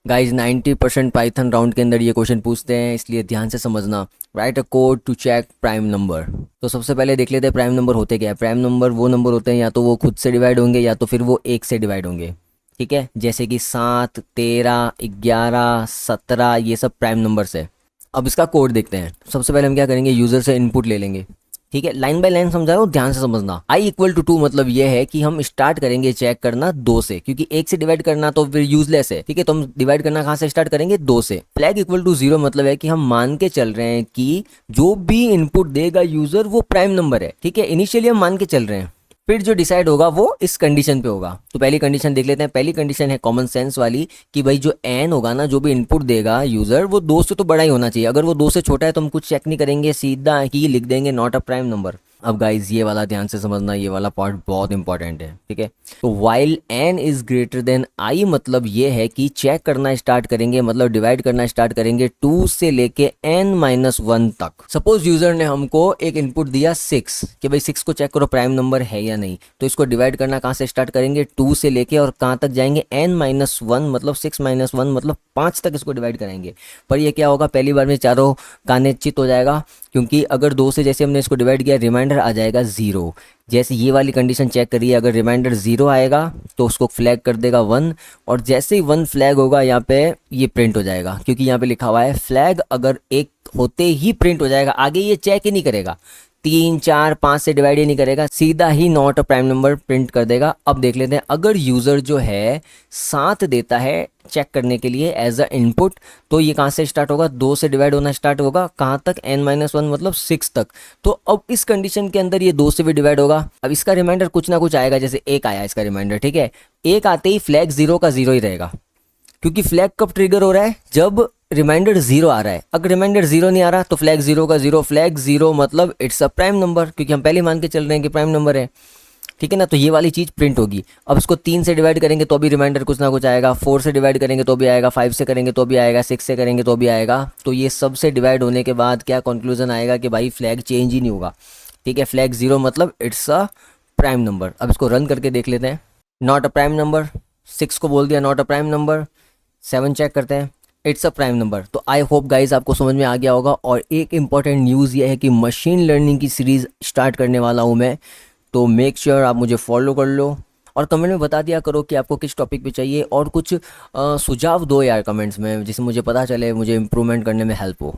Guys 90% Python round के अंदर ये क्वेश्चन पूछते हैं, इसलिए ध्यान से समझना। Write a code to check prime number. तो सबसे पहले देख लेते हैं प्राइम नंबर होते क्या है। प्राइम नंबर वो नंबर होते हैं या तो वो खुद से डिवाइड होंगे या तो फिर वो एक से डिवाइड होंगे। ठीक है, जैसे कि 7, 13, 11, 17, ये सब प्राइम नंबर्स है। अब इसका कोड देखते हैं। सबसे पहले हम क्या करेंगे, यूज़र से इनपुट ले लेंगे। ठीक है, लाइन बाय लाइन समझा रहा हूँ, ध्यान से समझना। i = 2 मतलब ये है कि हम स्टार्ट करेंगे चेक करना 2 से, क्योंकि एक से डिवाइड करना तो फिर यूजलेस है। ठीक है, तो हम डिवाइड करना कहाँ से स्टार्ट करेंगे, 2 से। flag = 0 मतलब है कि हम मान के चल रहे हैं कि जो भी इनपुट देगा यूजर वो प्राइम नंबर है। ठीक है, इनिशियली हम मान के चल रहे हैं, फिर जो डिसाइड होगा वो इस कंडीशन पे होगा। तो पहली कंडीशन देख लेते हैं। पहली कंडीशन है कॉमन सेंस वाली कि भाई जो एन होगा ना, जो भी इनपुट देगा यूजर, वो 2 से तो बड़ा ही होना चाहिए। अगर वो 2 से छोटा है तो हम कुछ चेक नहीं करेंगे, सीधा ही लिख देंगे नॉट अ प्राइम नंबर। अब गाइज ये वाला ध्यान से समझना, ये वाला पार्ट बहुत इंपॉर्टेंट है। ठीक है, तो while n is greater than i मतलब ये है कि चेक करना स्टार्ट करेंगे, मतलब डिवाइड करना स्टार्ट करेंगे 2 से लेके n-1 तक। सपोज यूजर ने हमको एक इनपुट दिया 6 कि भाई 6 को चेक करो प्राइम नंबर है या नहीं। तो इसको डिवाइड करना कहाँ से स्टार्ट करेंगे, 2 से लेके और कहाँ तक जाएंगे, n-1 मतलब 6-1 मतलब 5 तक इसको डिवाइड करेंगे। पर ये क्या होगा, पहली बार में चारों काने चित हो जाएगा, क्योंकि अगर 2 से जैसे हमने इसको डिवाइड किया रिमाइंडर आ जाएगा 0। जैसे ये वाली कंडीशन चेक करिए, अगर रिमाइंडर 0 आएगा तो उसको फ्लैग कर देगा 1, और जैसे ही 1 फ्लैग होगा यहाँ पे ये प्रिंट हो जाएगा, क्योंकि यहाँ पे लिखा हुआ है फ्लैग अगर एक होते ही प्रिंट हो जाएगा। आगे ये चेक ही नहीं करेगा, 3, 4, 5 से डिवाइड ही नहीं करेगा, सीधा ही not a prime number print कर देगा। अब देख लेते हैं, अगर यूज़र जो है 7 देता है चेक करने के लिए एज अ इनपुट, तो ये कहाँ से स्टार्ट होगा, 2 से डिवाइड होना स्टार्ट होगा, कहाँ तक, n-1 मतलब 6 तक। तो अब इस कंडीशन के अंदर ये 2 से भी डिवाइड होगा। अब इसका रिमाइंडर कुछ ना कुछ आएगा, जैसे 1 आया इसका रिमाइंडर। ठीक है, 1 आते ही फ्लैग 0 का 0 ही रहेगा, क्योंकि फ्लैग कब ट्रिगर हो रहा है, जब रिमाइंडर 0 आ रहा है। अगर रिमाइंडर 0 नहीं आ रहा तो फ्लैग 0 का 0, फ्लैग 0 मतलब इट्स अ प्राइम नंबर, क्योंकि हम पहले मान के चल रहे हैं कि प्राइम नंबर है। ठीक है ना, तो ये वाली चीज़ प्रिंट होगी। अब इसको 3 से डिवाइड करेंगे तो भी रिमाइंडर कुछ ना कुछ आएगा, 4 से डिवाइड करेंगे तो भी आएगा, 5 से करेंगे तो भी आएगा, 6 से करेंगे तो भी आएगा। तो ये सब से डिवाइड होने के बाद क्या कंक्लूजन आएगा कि भाई फ्लैग चेंज ही नहीं होगा। ठीक है, फ्लैग 0 मतलब इट्स अ प्राइम नंबर। अब इसको रन करके देख लेते हैं। नॉट अ प्राइम नंबर, 6 को बोल दिया not a prime number, 7 check करते हैं, इट्स अ प्राइम नंबर। तो आई होप गाइज आपको समझ में आ गया होगा। और एक इंपॉर्टेंट न्यूज़ ये है कि मशीन लर्निंग की सीरीज़ स्टार्ट करने वाला हूँ मैं, तो मेक श्योर आप मुझे फॉलो कर लो और कमेंट में बता दिया करो कि आपको किस टॉपिक पे चाहिए, और कुछ सुझाव दो यार कमेंट्स में, जिससे मुझे पता चले, मुझे इम्प्रूवमेंट करने में हेल्प हो।